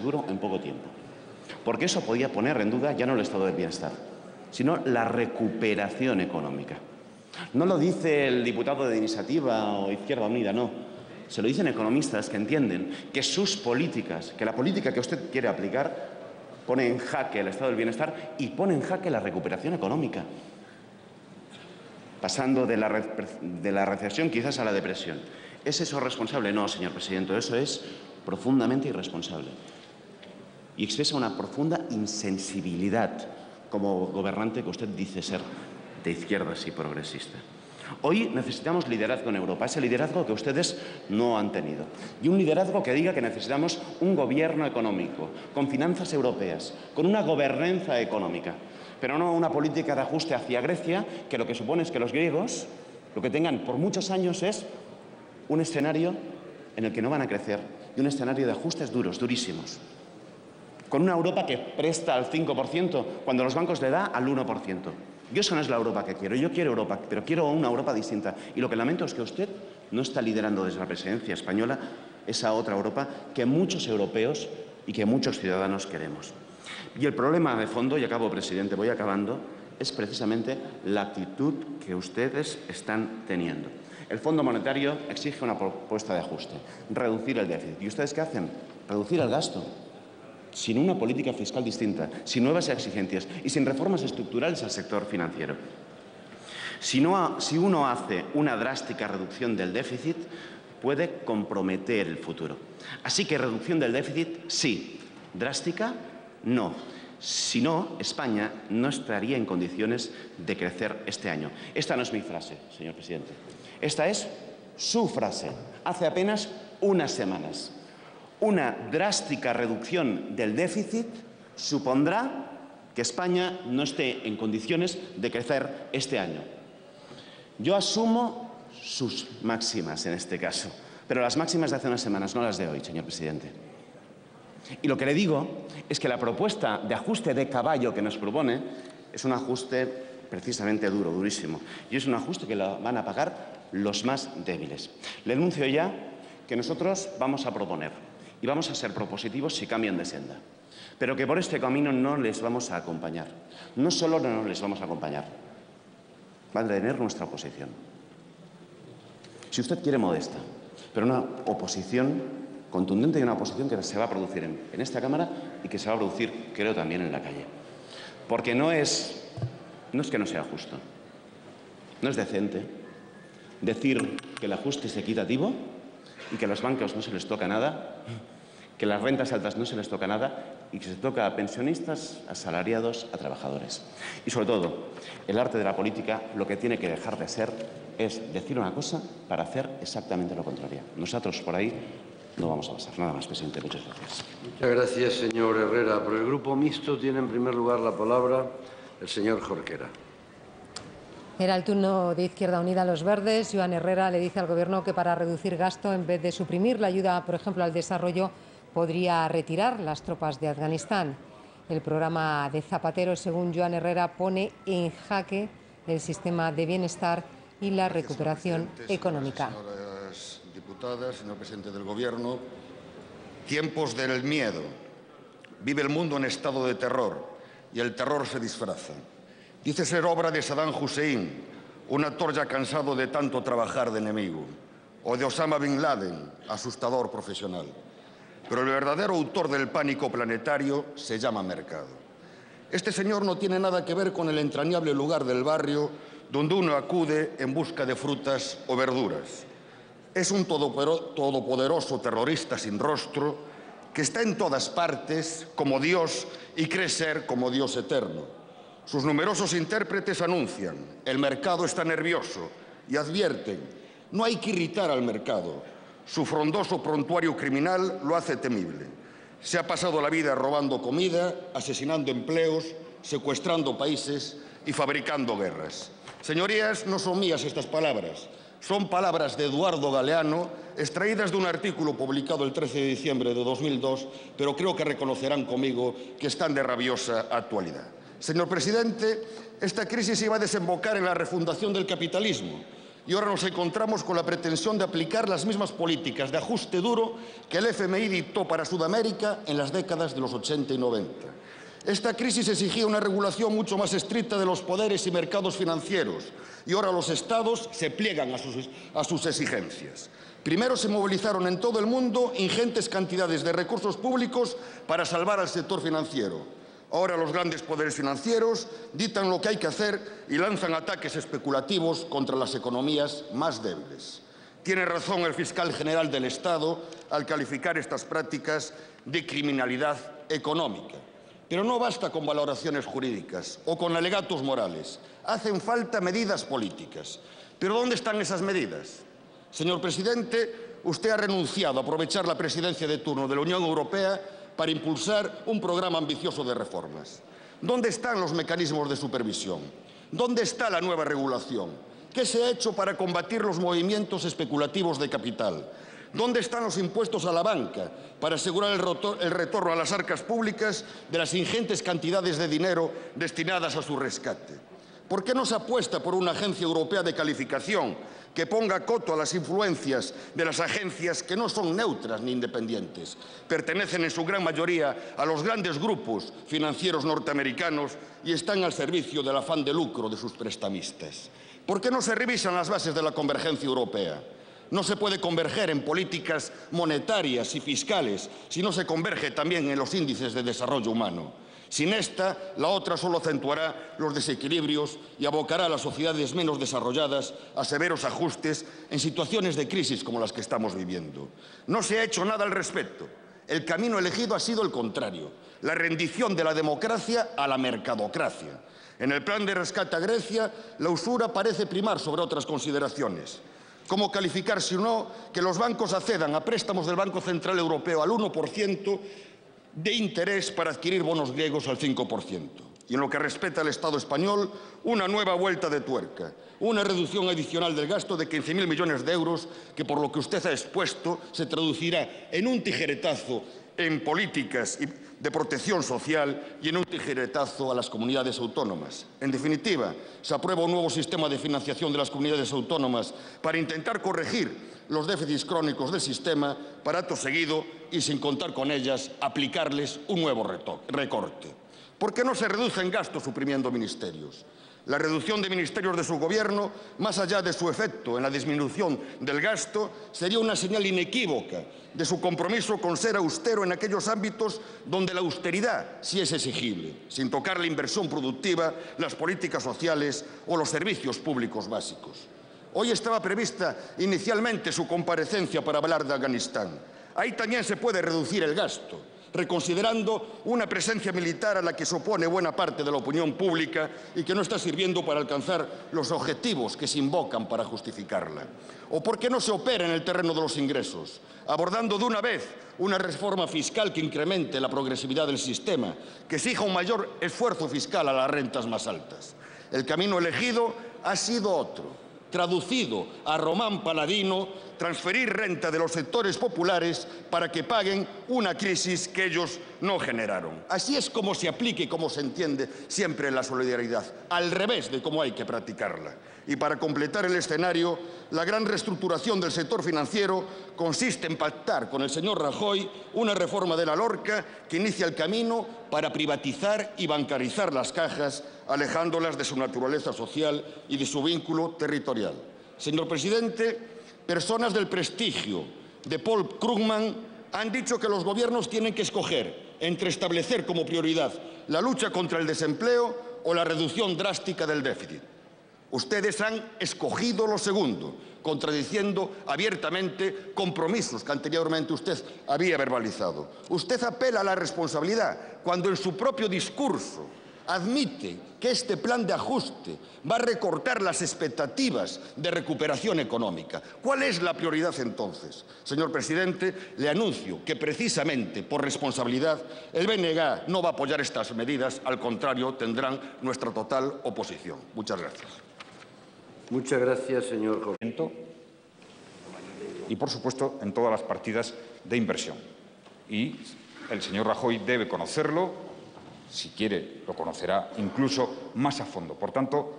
duro en poco tiempo. Porque eso podía poner en duda ya no el estado del bienestar, sino la recuperación económica. No lo dice el diputado de Iniciativa o Izquierda Unida, no. Se lo dicen economistas que entienden que sus políticas, que la política que usted quiere aplicar, pone en jaque el estado del bienestar y pone en jaque la recuperación económica, pasando de la recesión quizás a la depresión. ¿Es eso responsable? No, señor presidente, eso es profundamente irresponsable. Y expresa una profunda insensibilidad como gobernante que usted dice ser de izquierdas y progresista. Hoy necesitamos liderazgo en Europa, ese liderazgo que ustedes no han tenido. Y un liderazgo que diga que necesitamos un gobierno económico, con finanzas europeas, con una gobernanza económica, pero no una política de ajuste hacia Grecia, que lo que supone es que los griegos lo que tengan por muchos años es un escenario en el que no van a crecer y un escenario de ajustes duros, durísimos. Con una Europa que presta al 5% cuando los bancos le da al 1%. Yo eso no es la Europa que quiero. Yo quiero Europa, pero quiero una Europa distinta. Y lo que lamento es que usted no está liderando desde la presidencia española esa otra Europa que muchos europeos y que muchos ciudadanos queremos. Y el problema de fondo, y acabo, presidente, voy acabando, es precisamente la actitud que ustedes están teniendo. El Fondo Monetario exige una propuesta de ajuste, reducir el déficit. ¿Y ustedes qué hacen? Reducir el gasto. Sin una política fiscal distinta, sin nuevas exigencias y sin reformas estructurales al sector financiero. Si uno hace una drástica reducción del déficit, puede comprometer el futuro. Así que reducción del déficit, sí. Drástica, no. Si no, España no estaría en condiciones de crecer este año. Esta no es mi frase, señor presidente. Esta es su frase, hace apenas unas semanas. Una drástica reducción del déficit supondrá que España no esté en condiciones de crecer este año. Yo asumo sus máximas en este caso, pero las máximas de hace unas semanas, no las de hoy, señor presidente. Y lo que le digo es que la propuesta de ajuste de caballo que nos propone es un ajuste precisamente duro, durísimo, y es un ajuste que lo van a pagar los más débiles. Le anuncio ya que nosotros vamos a proponer y vamos a ser propositivos si cambian de senda, pero que por este camino no les vamos a acompañar. No solo no les vamos a acompañar, van a tener nuestra oposición. Si usted quiere, modesta, pero una oposición contundente y una oposición que se va a producir en esta Cámara y que se va a producir, creo, también en la calle. Porque no es que no sea justo, no es decente decir que el ajuste es equitativo y que a los bancos no se les toca nada, que a las rentas altas no se les toca nada y que se toca a pensionistas, a asalariados, a trabajadores. Y sobre todo, el arte de la política lo que tiene que dejar de ser es decir una cosa para hacer exactamente lo contrario. Nosotros por ahí no vamos a pasar. Nada más, presidente. Muchas gracias. Muchas gracias, señor Herrera. Por el Grupo Mixto tiene en primer lugar la palabra el señor Jorquera. Era el turno de Izquierda Unida a los Verdes. Joan Herrera le dice al Gobierno que para reducir gasto, en vez de suprimir la ayuda, por ejemplo, al desarrollo, podría retirar las tropas de Afganistán. El programa de Zapatero, según Joan Herrera, pone en jaque el sistema de bienestar y la recuperación económica. Señoras diputadas, señor presidente del Gobierno, tiempos del miedo. Vive el mundo en estado de terror y el terror se disfraza. Dice ser obra de Saddam Hussein, un actor ya cansado de tanto trabajar de enemigo, o de Osama Bin Laden, asustador profesional. Pero el verdadero autor del pánico planetario se llama mercado. Este señor no tiene nada que ver con el entrañable lugar del barrio donde uno acude en busca de frutas o verduras. Es un todopoderoso terrorista sin rostro que está en todas partes como Dios y cree ser como Dios eterno. Sus numerosos intérpretes anuncian: el mercado está nervioso, y advierten: no hay que irritar al mercado. Su frondoso prontuario criminal lo hace temible. Se ha pasado la vida robando comida, asesinando empleos, secuestrando países y fabricando guerras. Señorías, no son mías estas palabras. Son palabras de Eduardo Galeano, extraídas de un artículo publicado el 13 de diciembre de 2002, pero creo que reconocerán conmigo que están de rabiosa actualidad. Señor presidente, esta crisis iba a desembocar en la refundación del capitalismo, y ahora nos encontramos con la pretensión de aplicar las mismas políticas de ajuste duro que el FMI dictó para Sudamérica en las décadas de los 80 y 90. Esta crisis exigía una regulación mucho más estricta de los poderes y mercados financieros, y ahora los Estados se pliegan a sus exigencias. Primero se movilizaron en todo el mundo ingentes cantidades de recursos públicos para salvar al sector financiero. Ahora los grandes poderes financieros dictan lo que hay que hacer y lanzan ataques especulativos contra las economías más débiles. Tiene razón el fiscal general del Estado al calificar estas prácticas de criminalidad económica. Pero no basta con valoraciones jurídicas o con alegatos morales. Hacen falta medidas políticas. ¿Pero dónde están esas medidas? Señor presidente, usted ha renunciado a aprovechar la presidencia de turno de la Unión Europea para impulsar un programa ambicioso de reformas. ¿Dónde están los mecanismos de supervisión? ¿Dónde está la nueva regulación? ¿Qué se ha hecho para combatir los movimientos especulativos de capital? ¿Dónde están los impuestos a la banca para asegurar el retorno a las arcas públicas de las ingentes cantidades de dinero destinadas a su rescate? ¿Por qué no se apuesta por una agencia europea de calificación que ponga coto a las influencias de las agencias que no son neutras ni independientes? Pertenecen en su gran mayoría a los grandes grupos financieros norteamericanos y están al servicio del afán de lucro de sus prestamistas. ¿Por qué no se revisan las bases de la convergencia europea? No se puede converger en políticas monetarias y fiscales si no se converge también en los índices de desarrollo humano. Sin esta, la otra solo acentuará los desequilibrios y abocará a las sociedades menos desarrolladas a severos ajustes en situaciones de crisis como las que estamos viviendo. No se ha hecho nada al respecto. El camino elegido ha sido el contrario, la rendición de la democracia a la mercadocracia. En el plan de rescate a Grecia, la usura parece primar sobre otras consideraciones. ¿Cómo calificar, si no, que los bancos accedan a préstamos del Banco Central Europeo al 1% de interés para adquirir bonos griegos al 5%? Y en lo que respecta al Estado español, una nueva vuelta de tuerca, una reducción adicional del gasto de 15.000 millones de euros que, por lo que usted ha expuesto, se traducirá en un tijeretazo en políticas de protección social y en un tijeretazo a las comunidades autónomas. En definitiva, se aprueba un nuevo sistema de financiación de las comunidades autónomas para intentar corregir los déficits crónicos del sistema, para acto seguido y sin contar con ellas, aplicarles un nuevo recorte. ¿Por qué no se reducen gastos suprimiendo ministerios? La reducción de ministerios de su gobierno, más allá de su efecto en la disminución del gasto, sería una señal inequívoca de su compromiso con ser austero en aquellos ámbitos donde la austeridad sí es exigible, sin tocar la inversión productiva, las políticas sociales o los servicios públicos básicos. Hoy estaba prevista inicialmente su comparecencia para hablar de Afganistán. Ahí también se puede reducir el gasto, reconsiderando una presencia militar a la que se opone buena parte de la opinión pública y que no está sirviendo para alcanzar los objetivos que se invocan para justificarla. ¿O por qué no se opera en el terreno de los ingresos, abordando de una vez una reforma fiscal que incremente la progresividad del sistema, que exija un mayor esfuerzo fiscal a las rentas más altas? El camino elegido ha sido otro. Traducido a Román Paladino, transferir renta de los sectores populares para que paguen una crisis que ellos no generaron. Así es como se aplica y como se entiende siempre la solidaridad, al revés de cómo hay que practicarla. Y para completar el escenario, la gran reestructuración del sector financiero consiste en pactar con el señor Rajoy una reforma de la Lorca que inicia el camino para privatizar y bancarizar las cajas, alejándolas de su naturaleza social y de su vínculo territorial. Señor presidente, personas del prestigio de Paul Krugman han dicho que los gobiernos tienen que escoger entre establecer como prioridad la lucha contra el desempleo o la reducción drástica del déficit. Ustedes han escogido lo segundo, contradiciendo abiertamente compromisos que anteriormente usted había verbalizado. Usted apela a la responsabilidad cuando en su propio discurso admite que este plan de ajuste va a recortar las expectativas de recuperación económica. ¿Cuál es la prioridad entonces? Señor presidente, le anuncio que precisamente por responsabilidad el BNG no va a apoyar estas medidas, al contrario, tendrán nuestra total oposición. Muchas gracias. Muchas gracias, señor Jorge. Y, por supuesto, en todas las partidas de inversión. Y el señor Rajoy debe conocerlo, si quiere lo conocerá incluso más a fondo. Por tanto,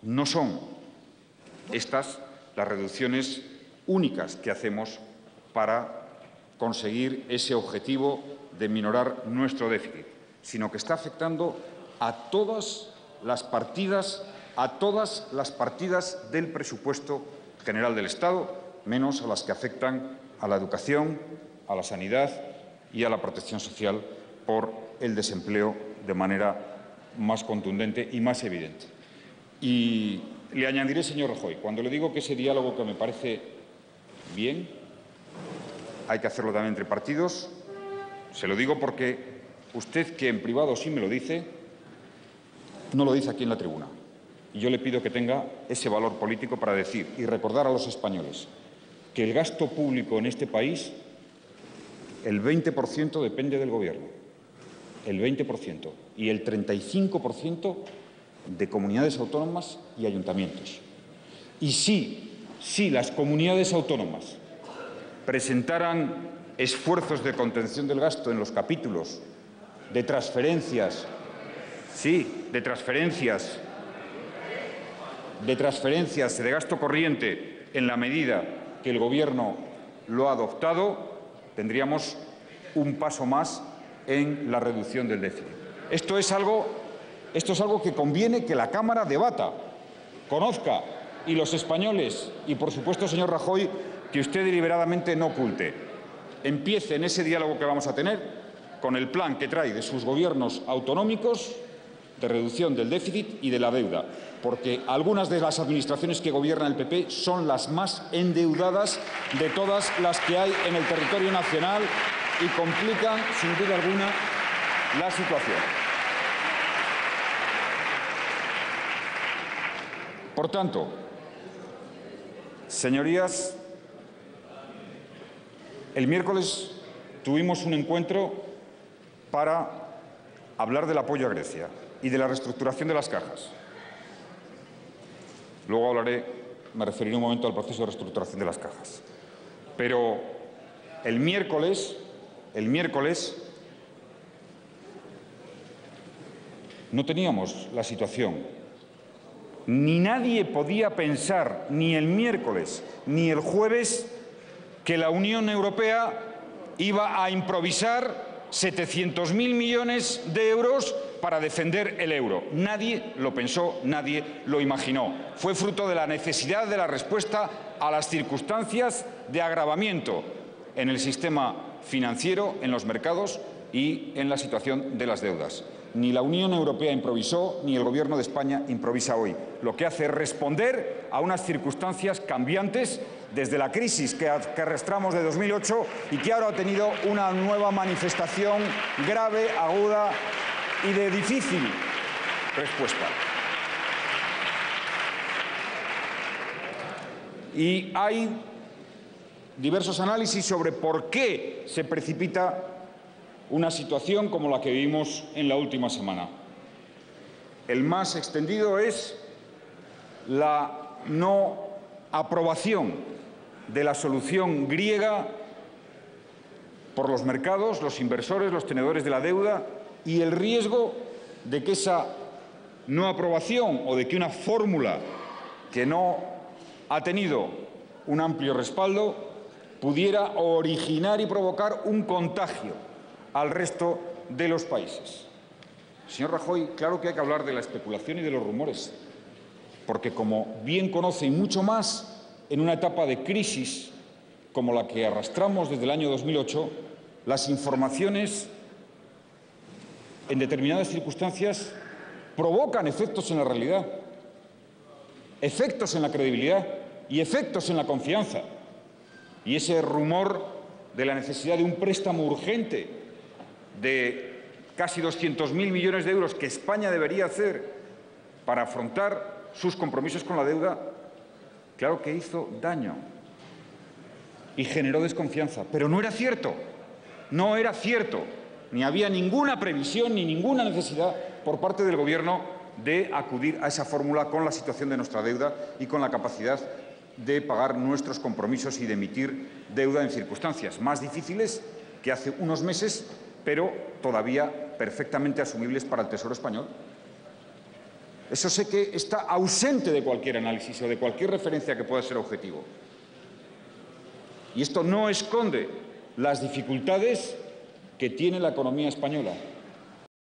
no son estas las reducciones únicas que hacemos para conseguir ese objetivo de minorar nuestro déficit, sino que está afectando a todas las partidas del presupuesto general del Estado, menos a las que afectan a la educación, a la sanidad y a la protección social por el desempleo de manera más contundente y más evidente. Y le añadiré, señor Rajoy, cuando le digo que ese diálogo que me parece bien, hay que hacerlo también entre partidos, se lo digo porque usted, que en privado sí me lo dice, no lo dice aquí en la tribuna. Y yo le pido que tenga ese valor político para decir y recordar a los españoles que el gasto público en este país, el 20% depende del Gobierno, el 20%, y el 35% de comunidades autónomas y ayuntamientos. Y si las comunidades autónomas presentaran esfuerzos de contención del gasto en los capítulos de transferencias, de gasto corriente en la medida que el Gobierno lo ha adoptado, tendríamos un paso más en la reducción del déficit. Esto es algo que conviene que la Cámara debata, conozca, y los españoles, y por supuesto, señor Rajoy, que usted deliberadamente no oculte. Empiece en ese diálogo que vamos a tener con el plan que trae de sus gobiernos autonómicos de reducción del déficit y de la deuda, porque algunas de las administraciones que gobierna el PP son las más endeudadas de todas las que hay en el territorio nacional y complican, sin duda alguna, la situación. Por tanto, señorías, el miércoles tuvimos un encuentro para hablar del apoyo a Grecia y de la reestructuración de las cajas. Luego me referiré un momento al proceso de reestructuración de las cajas. Pero el miércoles no teníamos la situación. Ni nadie podía pensar, ni el miércoles ni el jueves, que la Unión Europea iba a improvisar 700.000 millones de euros para defender el euro. Nadie lo pensó, nadie lo imaginó. Fue fruto de la necesidad de la respuesta a las circunstancias de agravamiento en el sistema financiero, en los mercados y en la situación de las deudas. Ni la Unión Europea improvisó, ni el Gobierno de España improvisa hoy. Lo que hace es responder a unas circunstancias cambiantes desde la crisis que arrastramos de 2008 y que ahora ha tenido una nueva manifestación grave, aguda y de difícil respuesta. Y hay diversos análisis sobre por qué se precipita una situación como la que vivimos en la última semana. El más extendido es la no aprobación de la solución griega por los mercados, los inversores, los tenedores de la deuda, y el riesgo de que esa no aprobación o de que una fórmula que no ha tenido un amplio respaldo pudiera originar y provocar un contagio al resto de los países. Señor Rajoy, claro que hay que hablar de la especulación y de los rumores, porque como bien conoce, y mucho más en una etapa de crisis como la que arrastramos desde el año 2008, las informaciones en determinadas circunstancias provocan efectos en la realidad, efectos en la credibilidad y efectos en la confianza. Y ese rumor de la necesidad de un préstamo urgente de casi 200.000 millones de euros que España debería hacer para afrontar sus compromisos con la deuda, claro que hizo daño y generó desconfianza. Pero no era cierto, no era cierto, ni había ninguna previsión ni ninguna necesidad por parte del Gobierno de acudir a esa fórmula con la situación de nuestra deuda y con la capacidad de pagar nuestros compromisos y de emitir deuda en circunstancias más difíciles que hace unos meses, pero todavía perfectamente asumibles para el Tesoro español. Eso sé que está ausente de cualquier análisis o de cualquier referencia que pueda ser objetivo. Y esto no esconde las dificultades que tiene la economía española.